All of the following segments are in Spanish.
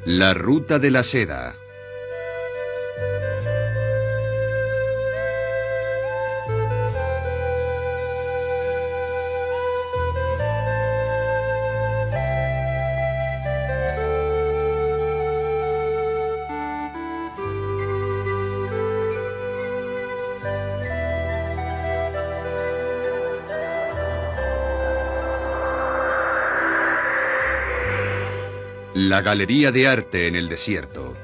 La Ruta de la Seda. La Galería de Arte en el Desierto.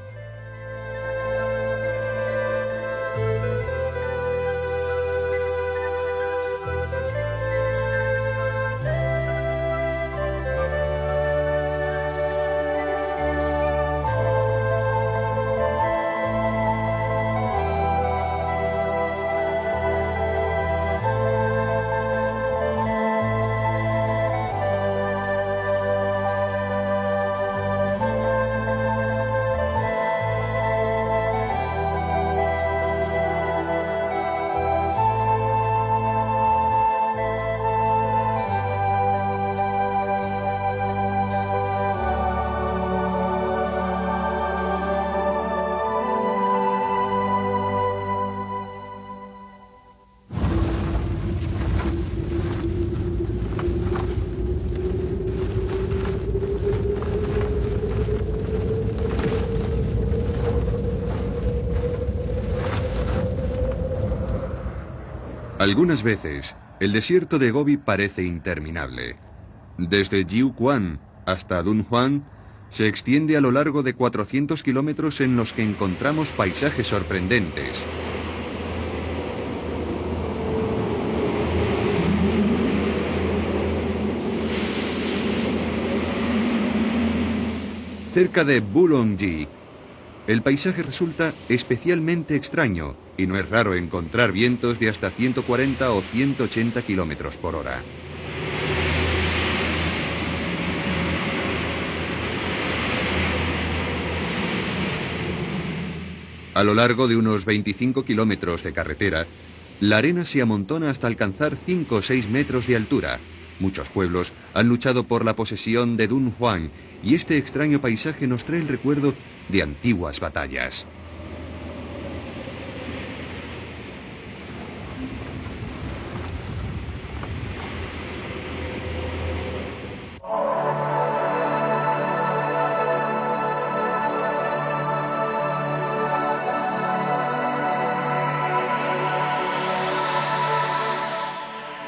Algunas veces, el desierto de Gobi parece interminable. Desde Jiuquan hasta Dunhuang se extiende a lo largo de 400 kilómetros en los que encontramos paisajes sorprendentes. Cerca de Bulongji, el paisaje resulta especialmente extraño y no es raro encontrar vientos de hasta 140 o 180 kilómetros por hora. A lo largo de unos 25 kilómetros de carretera, la arena se amontona hasta alcanzar 5 o 6 metros de altura. Muchos pueblos han luchado por la posesión de Dunhuang y este extraño paisaje nos trae el recuerdo de antiguas batallas.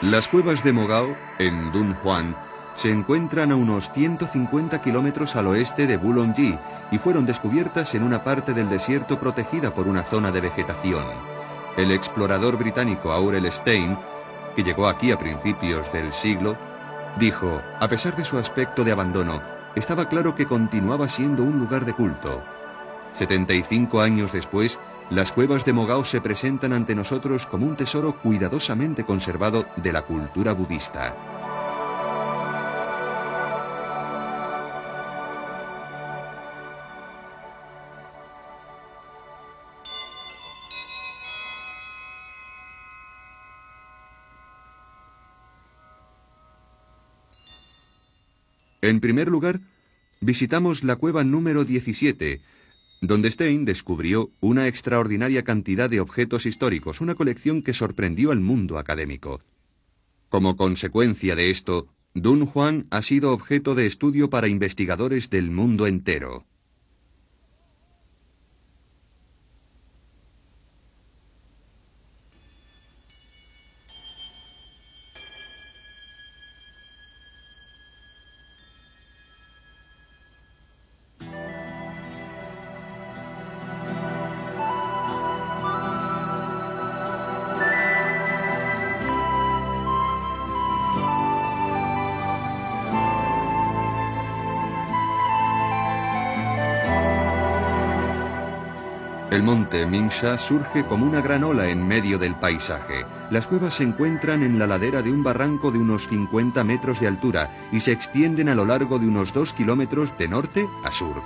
Las cuevas de Mogao, en Dunhuang, se encuentran a unos 150 kilómetros al oeste de Bulongji y fueron descubiertas en una parte del desierto protegida por una zona de vegetación. El explorador británico Aurel Stein, que llegó aquí a principios del siglo, dijo, a pesar de su aspecto de abandono, estaba claro que continuaba siendo un lugar de culto. 75 años después, las cuevas de Mogao se presentan ante nosotros como un tesoro cuidadosamente conservado de la cultura budista. En primer lugar, visitamos la cueva número 17, donde Stein descubrió una extraordinaria cantidad de objetos históricos, una colección que sorprendió al mundo académico. Como consecuencia de esto, Dunhuang ha sido objeto de estudio para investigadores del mundo entero. El monte Mingsha surge como una gran ola en medio del paisaje. Las cuevas se encuentran en la ladera de un barranco de unos 50 metros de altura y se extienden a lo largo de unos 2 kilómetros de norte a sur.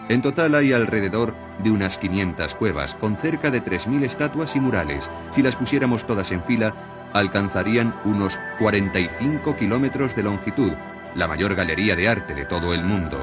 En total hay alrededor de unas 500 cuevas, con cerca de 3.000 estatuas y murales. Si las pusiéramos todas en fila, alcanzarían unos 45 kilómetros de longitud, la mayor galería de arte de todo el mundo.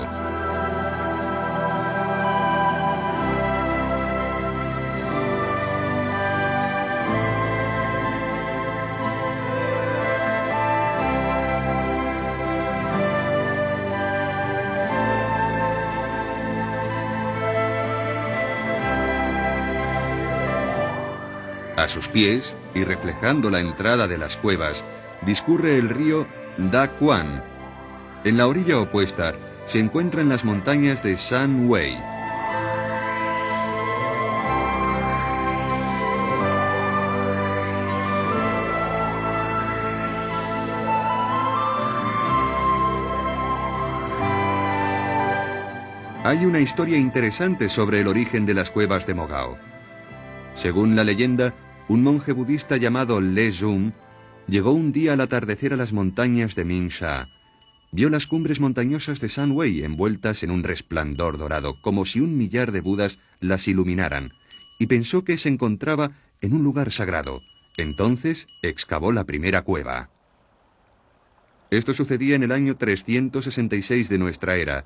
A sus pies, y reflejando la entrada de las cuevas, discurre el río Da Quan. En la orilla opuesta se encuentran las montañas de Shan Wei. Hay una historia interesante sobre el origen de las cuevas de Mogao. Según la leyenda, un monje budista llamado Le Jun llegó un día al atardecer a las montañas de Mingsha. Vio las cumbres montañosas de Shan Wei envueltas en un resplandor dorado, como si un millar de Budas las iluminaran, y pensó que se encontraba en un lugar sagrado. Entonces excavó la primera cueva. Esto sucedía en el año 366 de nuestra era,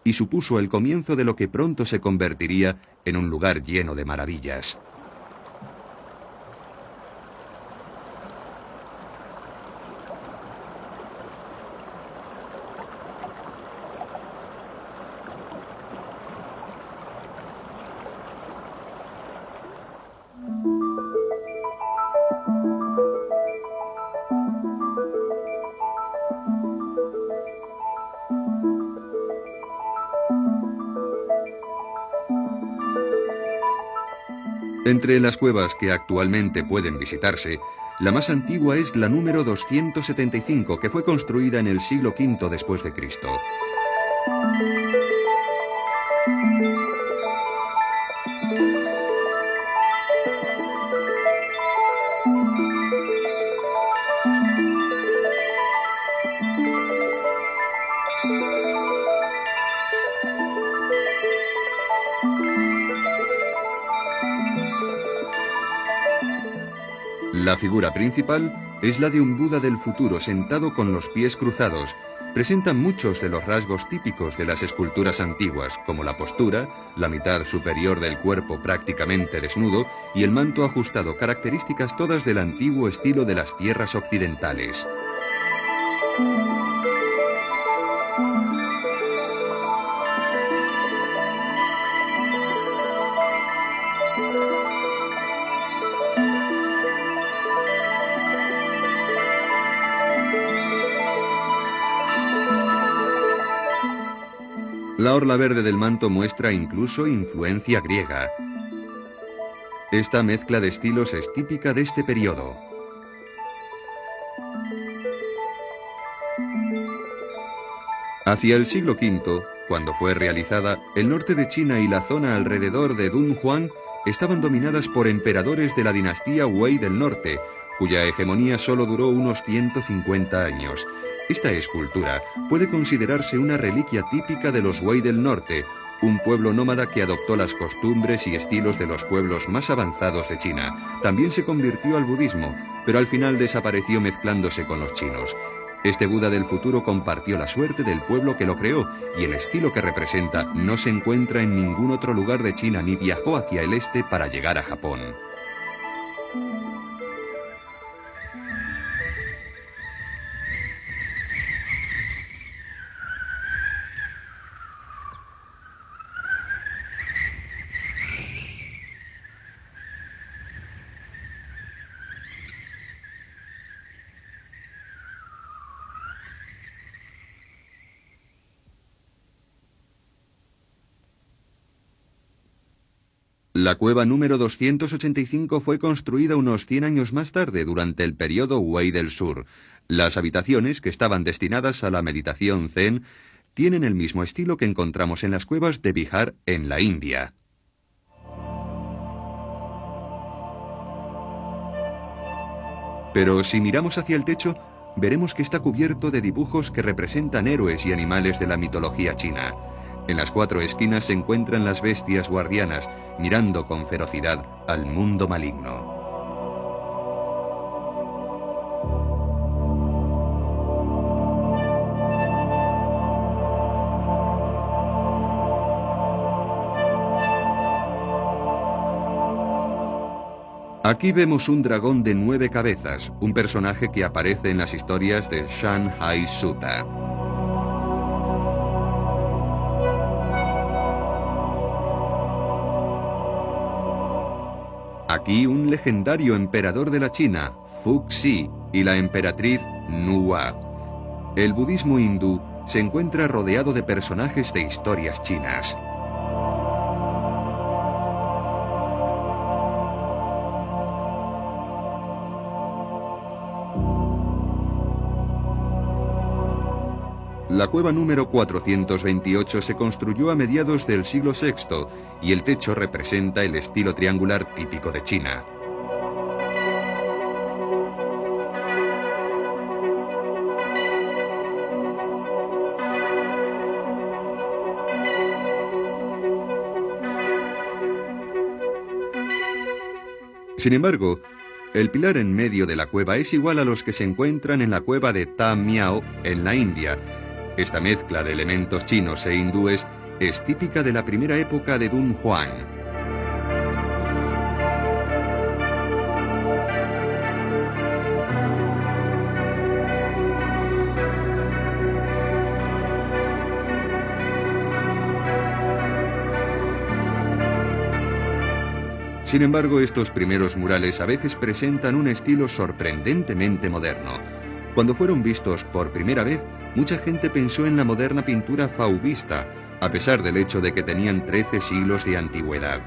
y supuso el comienzo de lo que pronto se convertiría en un lugar lleno de maravillas. Entre las cuevas que actualmente pueden visitarse, la más antigua es la número 275, que fue construida en el siglo V después de Cristo. La figura principal es la de un Buda del futuro sentado con los pies cruzados. Presentan muchos de los rasgos típicos de las esculturas antiguas, como la postura, la mitad superior del cuerpo prácticamente desnudo y el manto ajustado, características todas del antiguo estilo de las tierras occidentales. La orla verde del manto muestra incluso influencia griega. Esta mezcla de estilos es típica de este periodo. Hacia el siglo V, cuando fue realizada, el norte de China y la zona alrededor de Dunhuang estaban dominadas por emperadores de la dinastía Wei del norte, cuya hegemonía solo duró unos 150 años. Esta escultura puede considerarse una reliquia típica de los Wei del norte, un pueblo nómada que adoptó las costumbres y estilos de los pueblos más avanzados de China. También se convirtió al budismo, pero al final desapareció mezclándose con los chinos. Este Buda del futuro compartió la suerte del pueblo que lo creó, y el estilo que representa no se encuentra en ningún otro lugar de China ni viajó hacia el este para llegar a Japón. La cueva número 285 fue construida unos 100 años más tarde, durante el periodo Wei del Sur. Las habitaciones, que estaban destinadas a la meditación zen, tienen el mismo estilo que encontramos en las cuevas de Bihar en la India. Pero si miramos hacia el techo, veremos que está cubierto de dibujos que representan héroes y animales de la mitología china. En las 4 esquinas se encuentran las bestias guardianas, mirando con ferocidad al mundo maligno. Aquí vemos un dragón de 9 cabezas, un personaje que aparece en las historias de Shanhai Sutta. Aquí un legendario emperador de la China, Fuxi, y la emperatriz Nua. El budismo hindú se encuentra rodeado de personajes de historias chinas. La cueva número 428 se construyó a mediados del siglo VI y el techo representa el estilo triangular típico de China. Sin embargo, el pilar en medio de la cueva es igual a los que se encuentran en la cueva de Tam Miao, en la India. Esta mezcla de elementos chinos e hindúes es típica de la primera época de Dunhuang. Sin embargo, estos primeros murales a veces presentan un estilo sorprendentemente moderno. Cuando fueron vistos por primera vez, mucha gente pensó en la moderna pintura fauvista, a pesar del hecho de que tenían 13 siglos de antigüedad.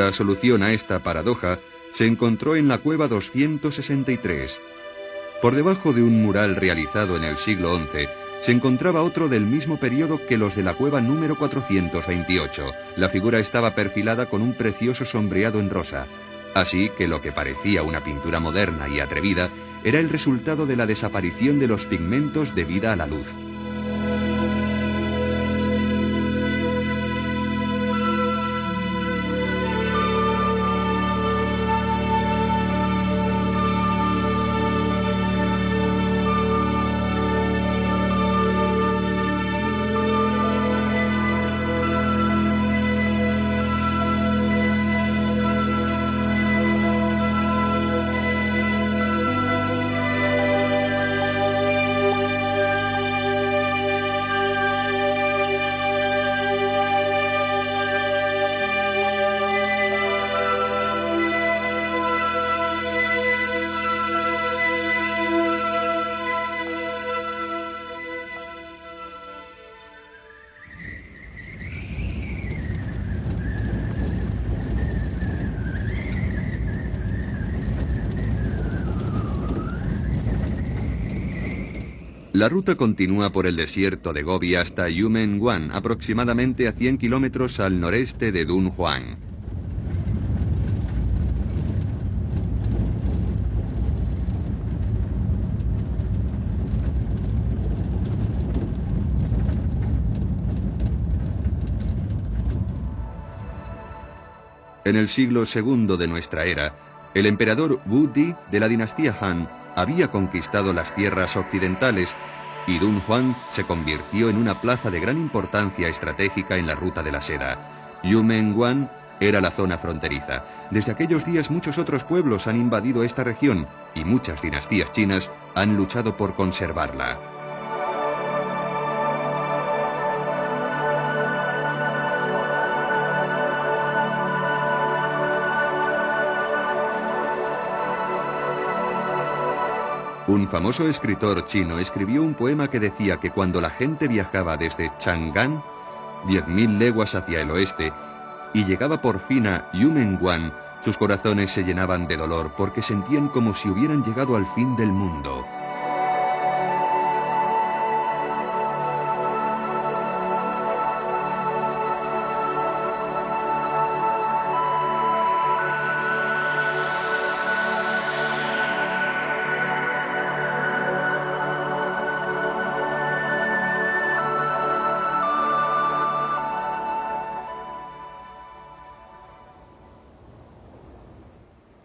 La solución a esta paradoja se encontró en la cueva 263. Por debajo de un mural realizado en el siglo XI, se encontraba otro del mismo periodo que los de la cueva número 428. La figura estaba perfilada con un precioso sombreado en rosa. Así que lo que parecía una pintura moderna y atrevida era el resultado de la desaparición de los pigmentos debida a la luz. La ruta continúa por el desierto de Gobi hasta Yumenguan, aproximadamente a 100 kilómetros al noreste de Dunhuang. En el siglo II de nuestra era, el emperador Wu Di de la dinastía Han había conquistado las tierras occidentales y Dunhuang se convirtió en una plaza de gran importancia estratégica en la ruta de la seda. Yumenguan era la zona fronteriza. Desde aquellos días muchos otros pueblos han invadido esta región y muchas dinastías chinas han luchado por conservarla. Un famoso escritor chino escribió un poema que decía que cuando la gente viajaba desde Chang'an, 10.000 leguas hacia el oeste, y llegaba por fin a Yumenguan, sus corazones se llenaban de dolor porque sentían como si hubieran llegado al fin del mundo.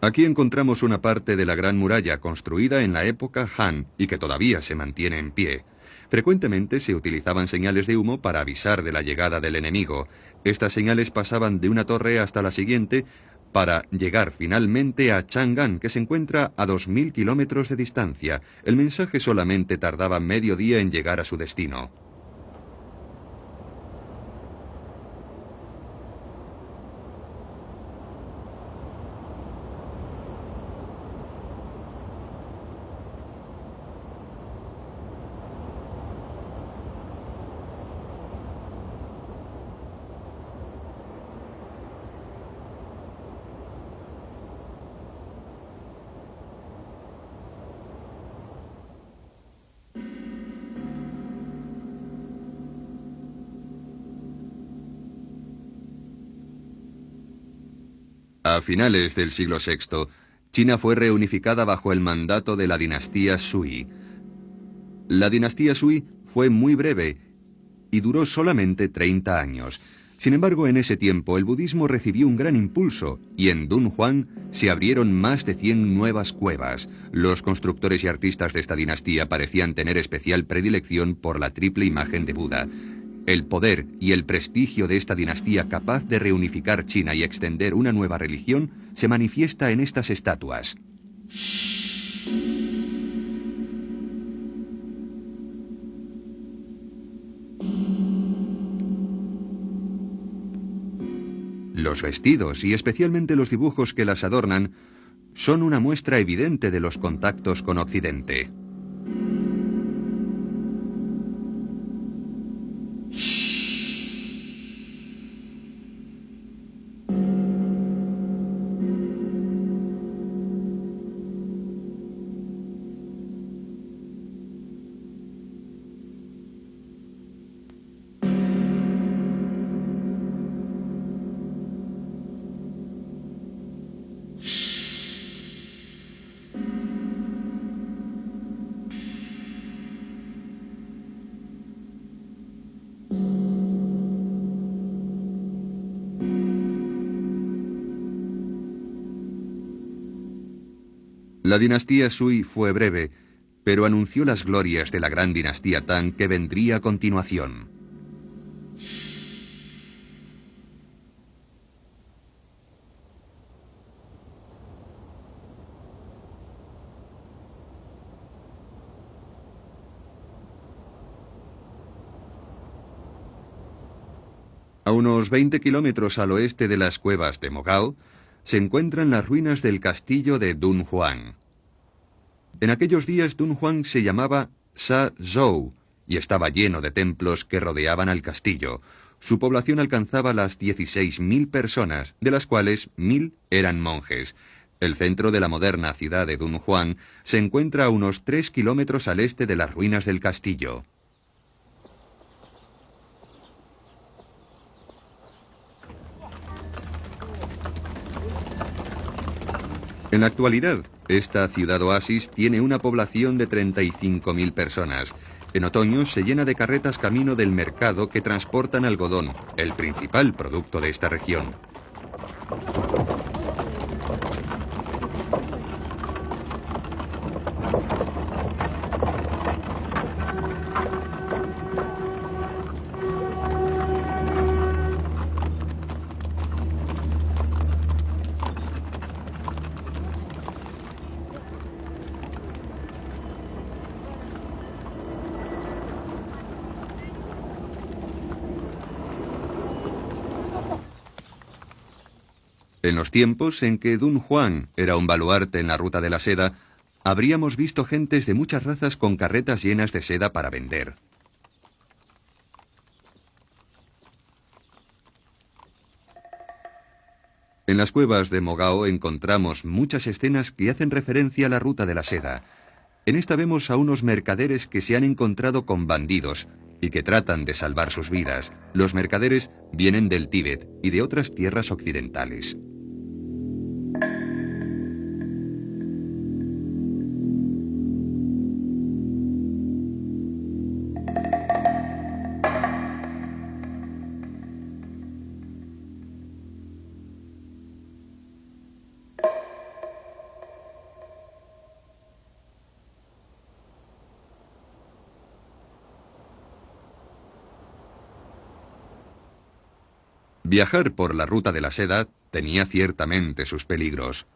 Aquí encontramos una parte de la Gran Muralla construida en la época Han y que todavía se mantiene en pie. Frecuentemente se utilizaban señales de humo para avisar de la llegada del enemigo. Estas señales pasaban de una torre hasta la siguiente para llegar finalmente a Chang'an, que se encuentra a 2000 kilómetros de distancia. El mensaje solamente tardaba medio día en llegar a su destino. A finales del siglo VI, China fue reunificada bajo el mandato de la dinastía Sui. La dinastía Sui fue muy breve y duró solamente 30 años. Sin embargo, en ese tiempo el budismo recibió un gran impulso y en Dunhuang se abrieron más de 100 nuevas cuevas. Los constructores y artistas de esta dinastía parecían tener especial predilección por la triple imagen de Buda. El poder y el prestigio de esta dinastía capaz de reunificar China y extender una nueva religión se manifiesta en estas estatuas. Los vestidos, y especialmente los dibujos que las adornan, son una muestra evidente de los contactos con Occidente. La dinastía Sui fue breve, pero anunció las glorias de la gran dinastía Tang que vendría a continuación. A unos 20 kilómetros al oeste de las cuevas de Mogao, se encuentran las ruinas del castillo de Dunhuang. En aquellos días Dunhuang se llamaba Sa-Zhou y estaba lleno de templos que rodeaban al castillo. Su población alcanzaba las 16.000 personas, de las cuales 1.000 eran monjes. El centro de la moderna ciudad de Dunhuang se encuentra a unos 3 kilómetros al este de las ruinas del castillo. En la actualidad, esta ciudad oasis tiene una población de 35.000 personas. En otoño se llena de carretas camino del mercado que transportan algodón, el principal producto de esta región. En los tiempos en que Dunhuang era un baluarte en la ruta de la seda, habríamos visto gentes de muchas razas con carretas llenas de seda para vender. En las cuevas de Mogao encontramos muchas escenas que hacen referencia a la ruta de la seda. En esta vemos a unos mercaderes que se han encontrado con bandidos y que tratan de salvar sus vidas. Los mercaderes vienen del Tíbet y de otras tierras occidentales. Viajar por la ruta de la seda tenía ciertamente sus peligros.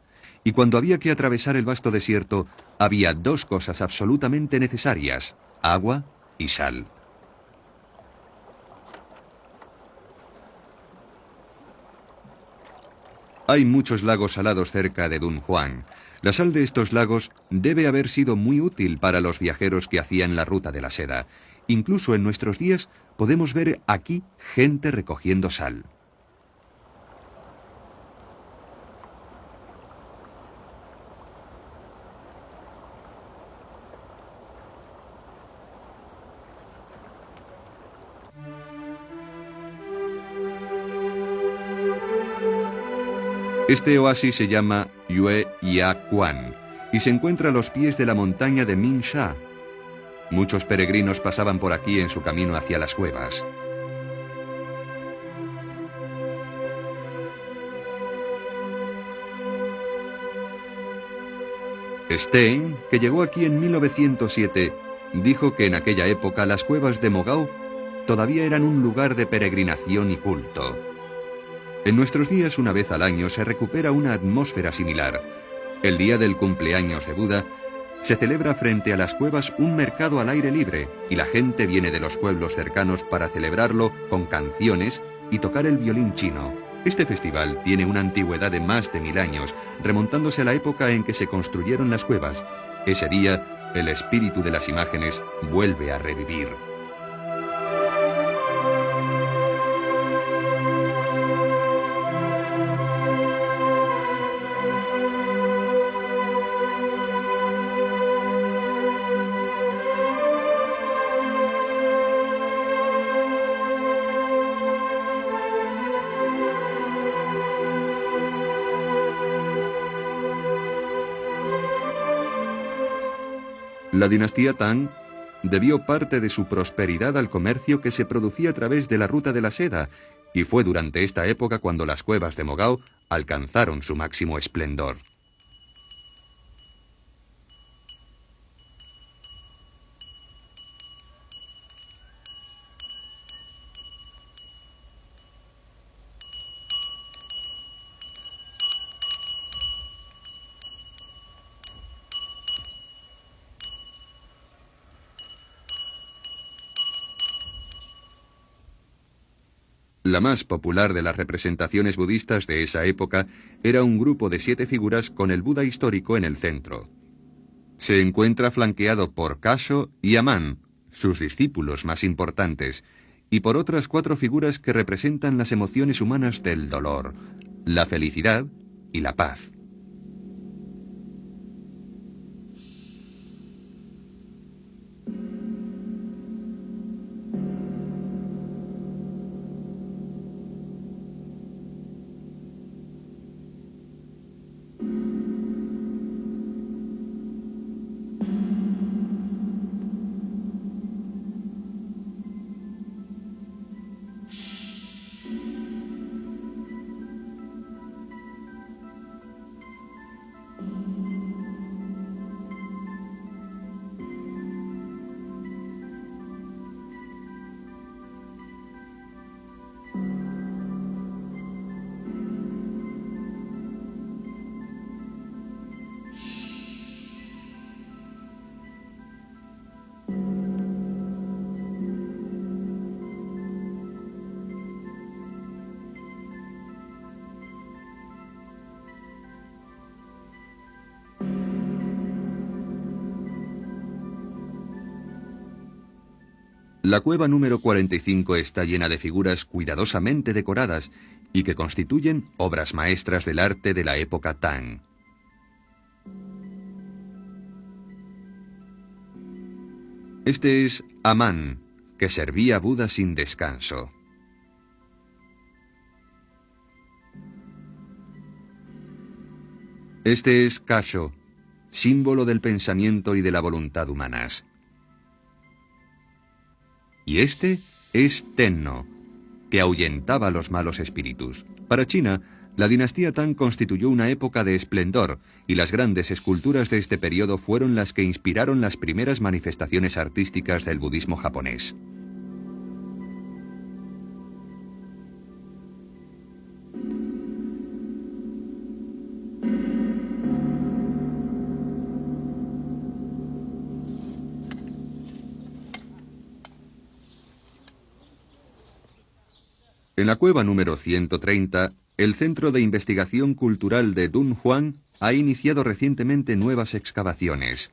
Y cuando había que atravesar el vasto desierto, había dos cosas absolutamente necesarias: agua y sal. Hay muchos lagos salados cerca de Dunhuang. La sal de estos lagos debe haber sido muy útil para los viajeros que hacían la ruta de la seda. Incluso en nuestros días podemos ver aquí gente recogiendo sal. Este oasis se llama Yue Ya Quan y se encuentra a los pies de la montaña de Mingsha. Muchos peregrinos pasaban por aquí en su camino hacia las cuevas. Stein, que llegó aquí en 1907, dijo que en aquella época las cuevas de Mogao todavía eran un lugar de peregrinación y culto. En nuestros días, una vez al año, se recupera una atmósfera similar. El día del cumpleaños de Buda, se celebra frente a las cuevas un mercado al aire libre y la gente viene de los pueblos cercanos para celebrarlo con canciones y tocar el violín chino. Este festival tiene una antigüedad de más de 1000 años, remontándose a la época en que se construyeron las cuevas. Ese día, el espíritu de las imágenes vuelve a revivir. La dinastía Tang debió parte de su prosperidad al comercio que se producía a través de la ruta de la seda, y fue durante esta época cuando las cuevas de Mogao alcanzaron su máximo esplendor. La más popular de las representaciones budistas de esa época era un grupo de 7 figuras con el Buda histórico en el centro. Se encuentra flanqueado por Kasho y Aman, sus discípulos más importantes, y por otras 4 figuras que representan las emociones humanas del dolor, la felicidad y la paz. La cueva número 45 está llena de figuras cuidadosamente decoradas y que constituyen obras maestras del arte de la época Tang. Este es Aman, que servía a Buda sin descanso. Este es Kasho, símbolo del pensamiento y de la voluntad humanas. Y este es Tenno, que ahuyentaba a los malos espíritus. Para China, la dinastía Tang constituyó una época de esplendor, y las grandes esculturas de este periodo fueron las que inspiraron las primeras manifestaciones artísticas del budismo japonés. En la cueva número 130, el Centro de Investigación Cultural de Dunhuang ha iniciado recientemente nuevas excavaciones.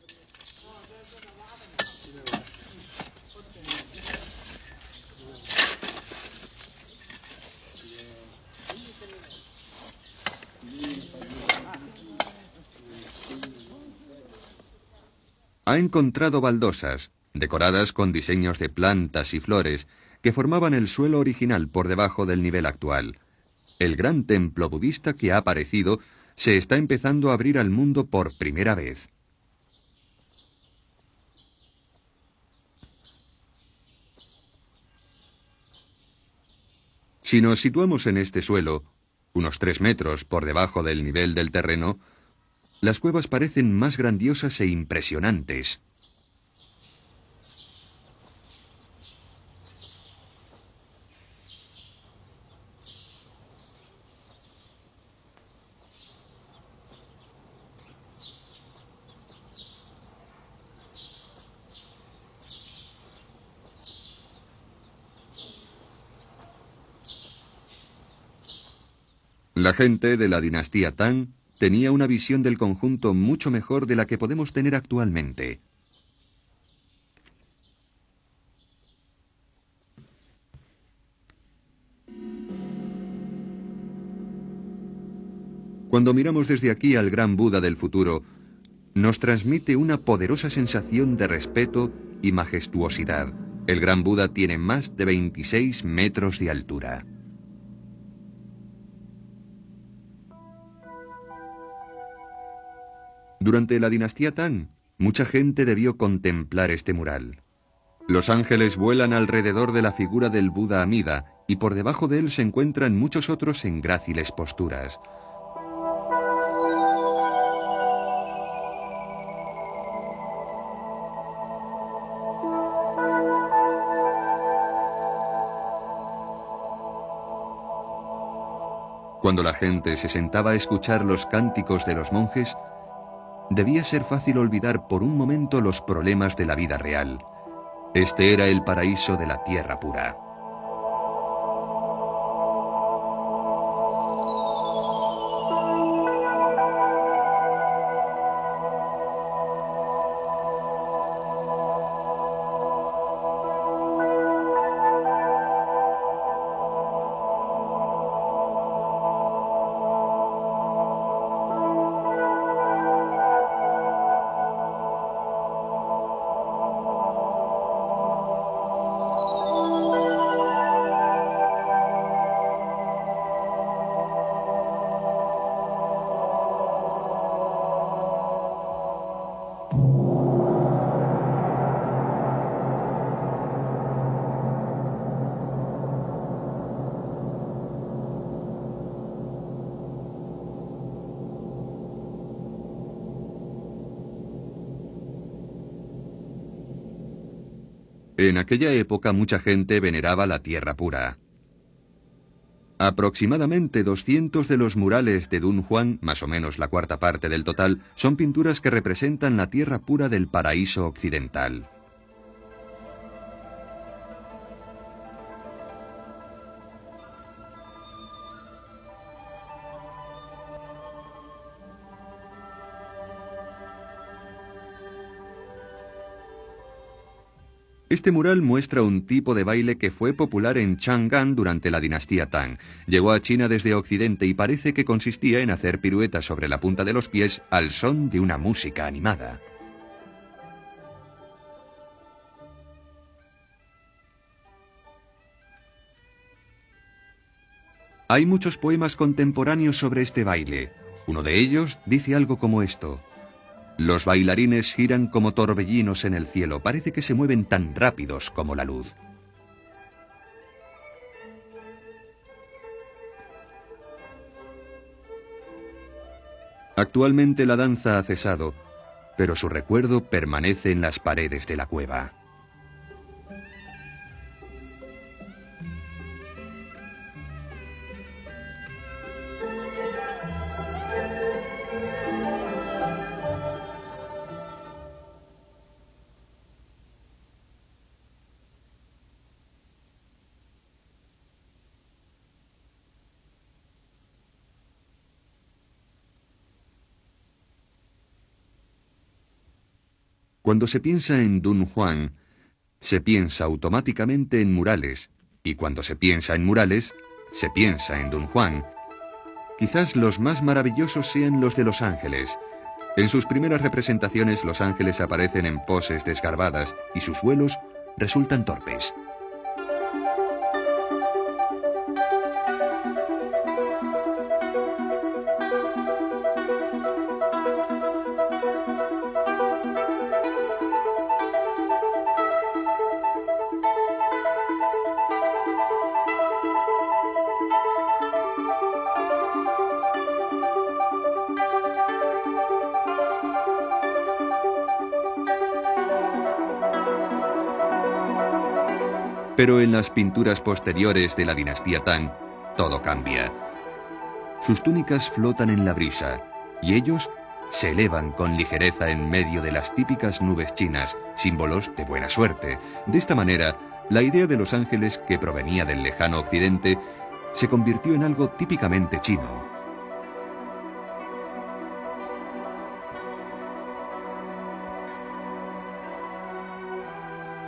Ha encontrado baldosas, decoradas con diseños de plantas y flores, que formaban el suelo original por debajo del nivel actual. El gran templo budista que ha aparecido se está empezando a abrir al mundo por primera vez. Si nos situamos en este suelo, unos 3 metros por debajo del nivel del terreno, las cuevas parecen más grandiosas e impresionantes. La gente de la dinastía Tang tenía una visión del conjunto mucho mejor de la que podemos tener actualmente. Cuando miramos desde aquí al gran Buda del futuro, nos transmite una poderosa sensación de respeto y majestuosidad. El gran Buda tiene más de 26 metros de altura. Durante la dinastía Tang, mucha gente debió contemplar este mural. Los ángeles vuelan alrededor de la figura del Buda Amida y por debajo de él se encuentran muchos otros en gráciles posturas. Cuando la gente se sentaba a escuchar los cánticos de los monjes, debía ser fácil olvidar por un momento los problemas de la vida real. Este era el paraíso de la tierra pura. En aquella época mucha gente veneraba la tierra pura. Aproximadamente 200 de los murales de Dunhuang, más o menos la cuarta parte del total, son pinturas que representan la tierra pura del paraíso occidental. Este mural muestra un tipo de baile que fue popular en Chang'an durante la dinastía Tang. Llegó a China desde Occidente y parece que consistía en hacer piruetas sobre la punta de los pies al son de una música animada. Hay muchos poemas contemporáneos sobre este baile. Uno de ellos dice algo como esto: los bailarines giran como torbellinos en el cielo, parece que se mueven tan rápidos como la luz. Actualmente la danza ha cesado, pero su recuerdo permanece en las paredes de la cueva. Cuando se piensa en Dunhuang, se piensa automáticamente en murales, y cuando se piensa en murales, se piensa en Dunhuang. Quizás los más maravillosos sean los de Los Ángeles. En sus primeras representaciones, los ángeles aparecen en poses desgarbadas y sus vuelos resultan torpes. Pero en las pinturas posteriores de la dinastía Tang, todo cambia. Sus túnicas flotan en la brisa, y ellos se elevan con ligereza en medio de las típicas nubes chinas, símbolos de buena suerte. De esta manera, la idea de los ángeles, que provenía del lejano occidente, se convirtió en algo típicamente chino.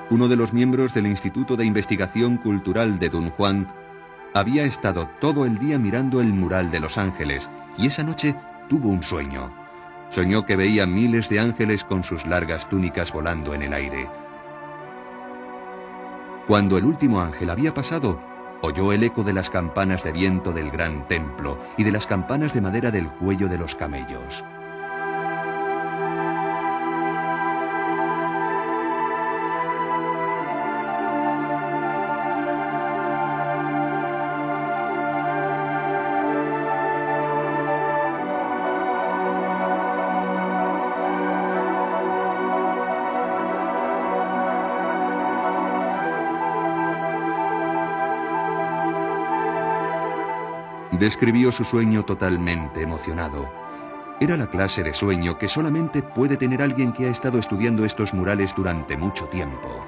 Uno de los miembros del Instituto de Investigación Cultural de Dunhuang había estado todo el día mirando el mural de los ángeles y esa noche tuvo un sueño. Soñó que veía miles de ángeles con sus largas túnicas volando en el aire. Cuando el último ángel había pasado, oyó el eco de las campanas de viento del gran templo y de las campanas de madera del cuello de los camellos. Describió su sueño totalmente emocionado. Era la clase de sueño que solamente puede tener alguien que ha estado estudiando estos murales durante mucho tiempo.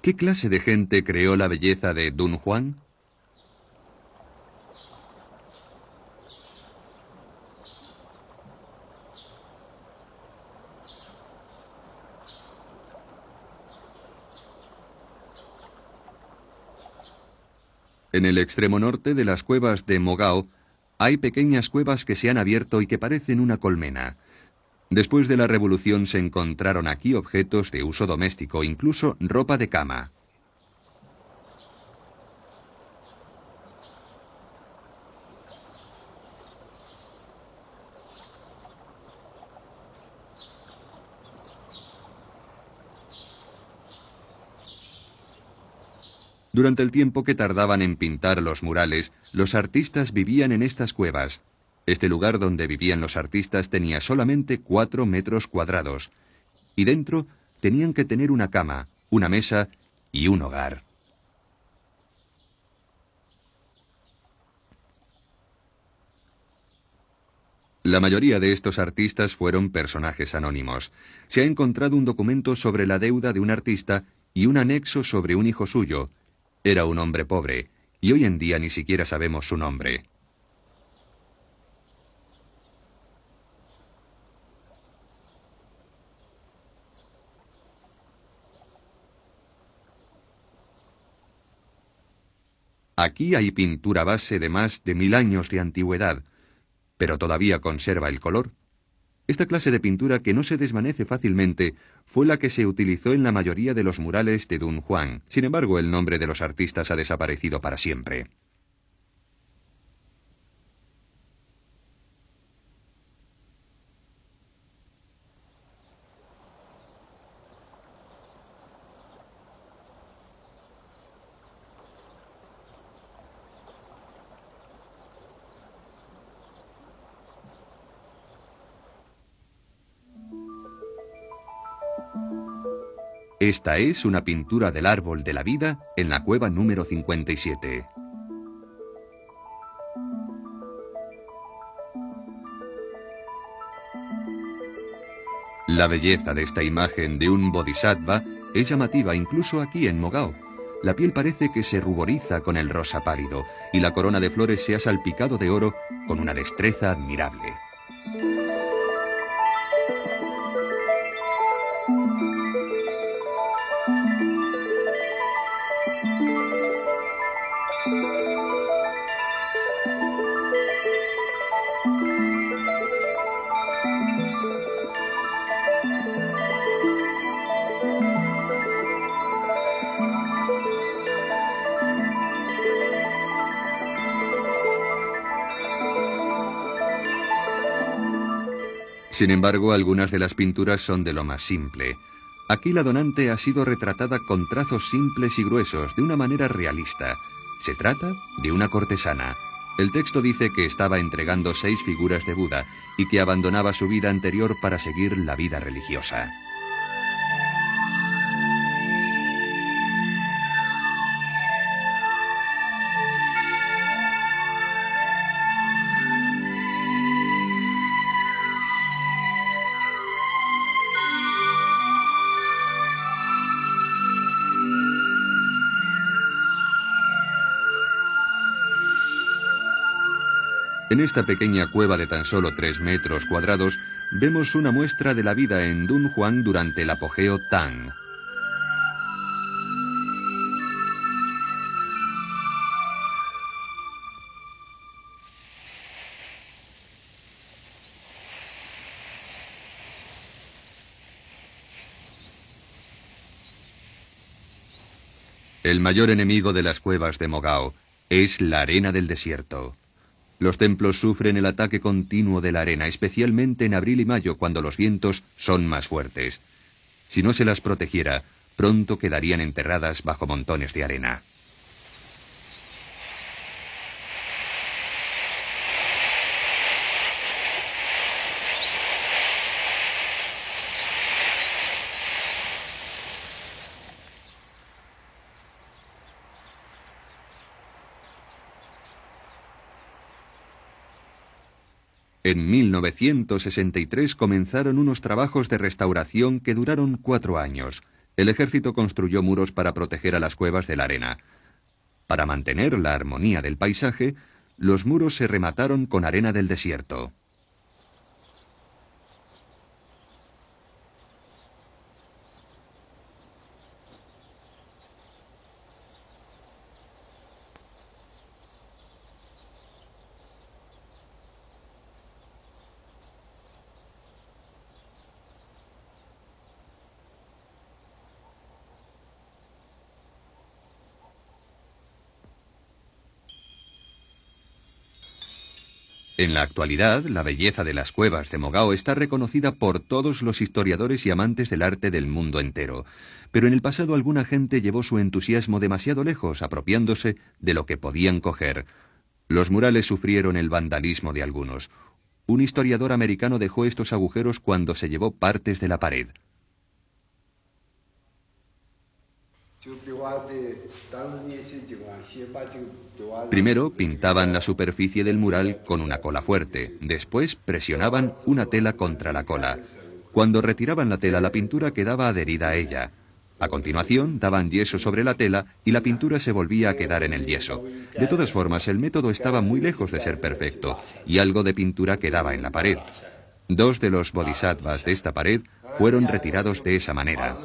¿Qué clase de gente creó la belleza de Dunhuang? En el extremo norte de las cuevas de Mogao hay pequeñas cuevas que se han abierto y que parecen una colmena. Después de la revolución se encontraron aquí objetos de uso doméstico, incluso ropa de cama. Durante el tiempo que tardaban en pintar los murales, los artistas vivían en estas cuevas. Este lugar donde vivían los artistas tenía solamente 4 metros cuadrados, y dentro tenían que tener una cama, una mesa y un hogar. La mayoría de estos artistas fueron personajes anónimos. Se ha encontrado un documento sobre la deuda de un artista y un anexo sobre un hijo suyo. Era un hombre pobre, y hoy en día ni siquiera sabemos su nombre. Aquí hay pintura base de más de 1000 años de antigüedad, pero todavía conserva el color. Esta clase de pintura, que no se desvanece fácilmente, fue la que se utilizó en la mayoría de los murales de Dunhuang. Sin embargo, el nombre de los artistas ha desaparecido para siempre. Esta es una pintura del árbol de la vida en la cueva número 57. La belleza de esta imagen de un bodhisattva es llamativa incluso aquí en Mogao. La piel parece que se ruboriza con el rosa pálido y la corona de flores se ha salpicado de oro con una destreza admirable. Sin embargo, algunas de las pinturas son de lo más simple. Aquí la donante ha sido retratada con trazos simples y gruesos, de una manera realista. Se trata de una cortesana. El texto dice que estaba entregando 6 figuras de Buda y que abandonaba su vida anterior para seguir la vida religiosa. En esta pequeña cueva de tan solo 3 metros cuadrados, vemos una muestra de la vida en Dunhuang durante el apogeo Tang. El mayor enemigo de las cuevas de Mogao es la arena del desierto. Los templos sufren el ataque continuo de la arena, especialmente en abril y mayo, cuando los vientos son más fuertes. Si no se las protegiera, pronto quedarían enterradas bajo montones de arena. En 1963 comenzaron unos trabajos de restauración que duraron 4 años. El ejército construyó muros para proteger a las cuevas de la arena. Para mantener la armonía del paisaje, los muros se remataron con arena del desierto. En la actualidad, la belleza de las cuevas de Mogao está reconocida por todos los historiadores y amantes del arte del mundo entero. Pero en el pasado alguna gente llevó su entusiasmo demasiado lejos, apropiándose de lo que podían coger. Los murales sufrieron el vandalismo de algunos. Un historiador americano dejó estos agujeros cuando se llevó partes de la pared. Primero pintaban la superficie del mural con una cola fuerte, después presionaban una tela contra la cola. Cuando retiraban la tela, la pintura quedaba adherida a ella. A continuación, daban yeso sobre la tela y la pintura se volvía a quedar en el yeso. De todas formas, el método estaba muy lejos de ser perfecto y algo de pintura quedaba en la pared. 2 de los bodhisattvas de esta pared fueron retirados de esa manera.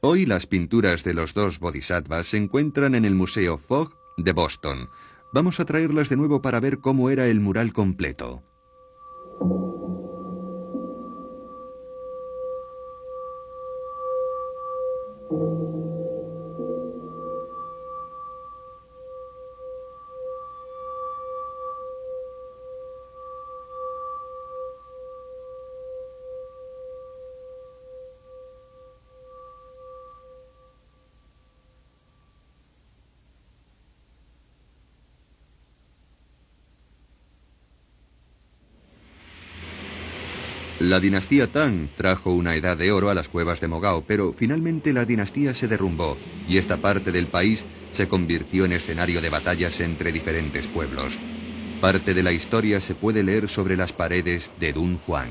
Hoy las pinturas de los 2 bodhisattvas se encuentran en el Museo Fogg de Boston. Vamos a traerlas de nuevo para ver cómo era el mural completo. La dinastía Tang trajo una edad de oro a las cuevas de Mogao, pero finalmente la dinastía se derrumbó y esta parte del país se convirtió en escenario de batallas entre diferentes pueblos. Parte de la historia se puede leer sobre las paredes de Dunhuang.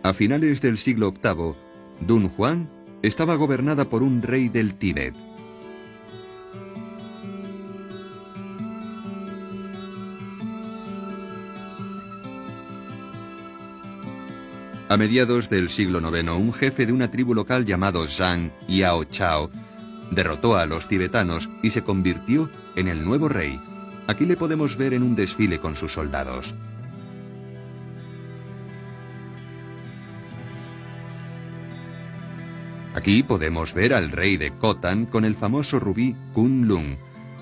A finales del siglo VIII, Dunhuang estaba gobernada por un rey del Tíbet. A mediados del siglo IX, un jefe de una tribu local llamado Zhang Yao Chao derrotó a los tibetanos y se convirtió en el nuevo rey. Aquí le podemos ver en un desfile con sus soldados. Aquí podemos ver al rey de Khotan con el famoso rubí Kunlun.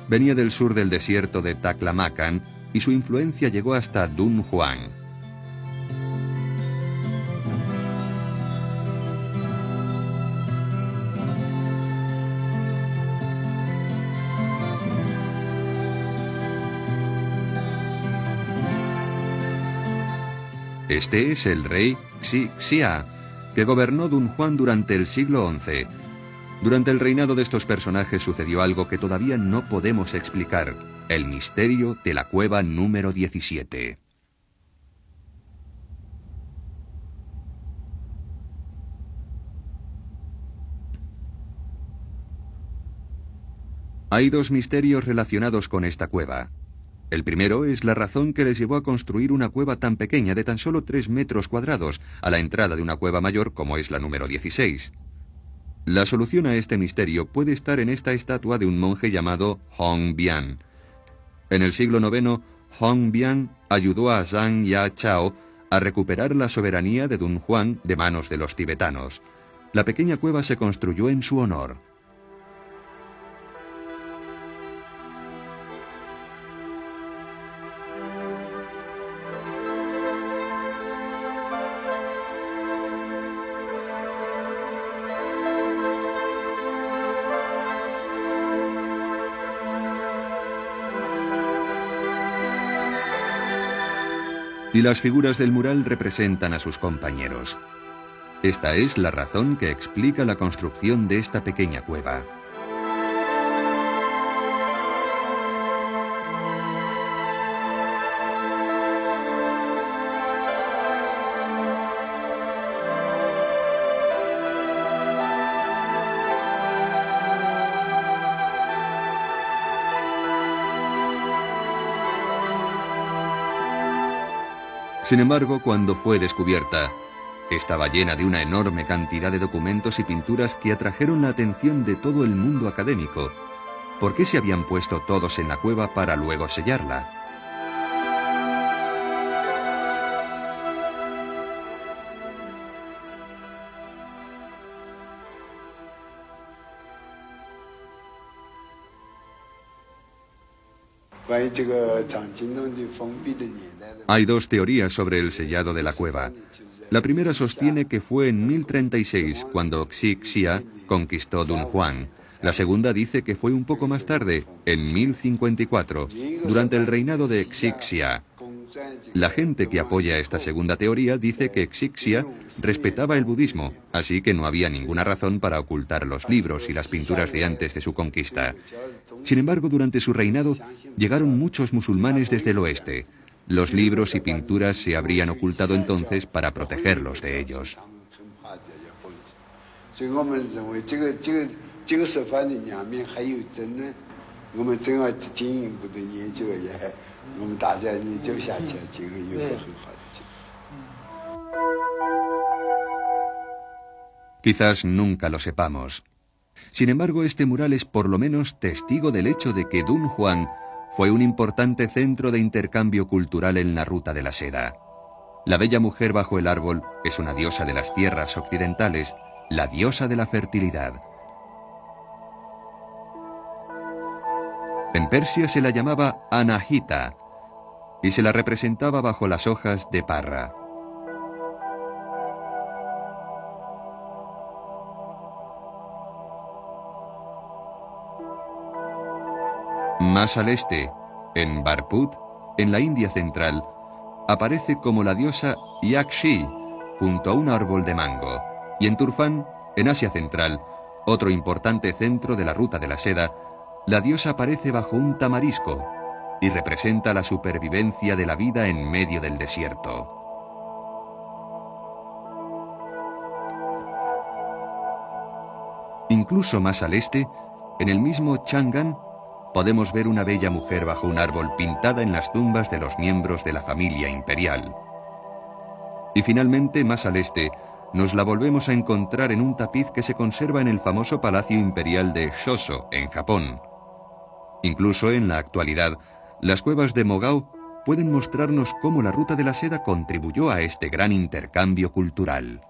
Venía del sur del desierto de Taklamakan y su influencia llegó hasta Dunhuang. Este es el rey Xixia, que gobernó Dunhuang durante el siglo XI. Durante el reinado de estos personajes sucedió algo que todavía no podemos explicar: el misterio de la cueva número 17. Hay dos misterios relacionados con esta cueva. El primero es la razón que les llevó a construir una cueva tan pequeña de tan solo 3 metros cuadrados a la entrada de una cueva mayor como es la número 16. La solución a este misterio puede estar en esta estatua de un monje llamado Hong Bian. En el siglo IX, Hong Bian ayudó a Zhang Ya Chao a recuperar la soberanía de Dunhuang de manos de los tibetanos. La pequeña cueva se construyó en su honor. Y las figuras del mural representan a sus compañeros. Esta es la razón que explica la construcción de esta pequeña cueva. Sin embargo, cuando fue descubierta, estaba llena de una enorme cantidad de documentos y pinturas que atrajeron la atención de todo el mundo académico. ¿Por qué se habían puesto todos en la cueva para luego sellarla? Hay dos teorías sobre el sellado de la cueva. La primera sostiene que fue en 1036 cuando Xixia conquistó Dunhuang. La segunda dice que fue un poco más tarde, en 1054, durante el reinado de Xixia. La gente que apoya esta segunda teoría dice que Xixia respetaba el budismo, así que no había ninguna razón para ocultar los libros y las pinturas de antes de su conquista. Sin embargo, durante su reinado llegaron muchos musulmanes desde el oeste. Los libros y pinturas se habrían ocultado entonces para protegerlos de ellos. Quizás nunca lo sepamos. Sin embargo, este mural es por lo menos testigo del hecho de que Dunhuang fue un importante centro de intercambio cultural en la Ruta de la Seda. La bella mujer bajo el árbol es una diosa de las tierras occidentales, la diosa de la fertilidad. En Persia se la llamaba Anahita y se la representaba bajo las hojas de parra. Más al este, en Barput, en la India central, aparece como la diosa Yakshi, junto a un árbol de mango. Y en Turfán, en Asia central, otro importante centro de la Ruta de la Seda, la diosa aparece bajo un tamarisco y representa la supervivencia de la vida en medio del desierto. Incluso más al este, en el mismo Chang'an, podemos ver una bella mujer bajo un árbol pintada en las tumbas de los miembros de la familia imperial. Y finalmente, más al este, nos la volvemos a encontrar en un tapiz que se conserva en el famoso Palacio Imperial de Shōso, en Japón. Incluso en la actualidad, las cuevas de Mogao pueden mostrarnos cómo la Ruta de la Seda contribuyó a este gran intercambio cultural.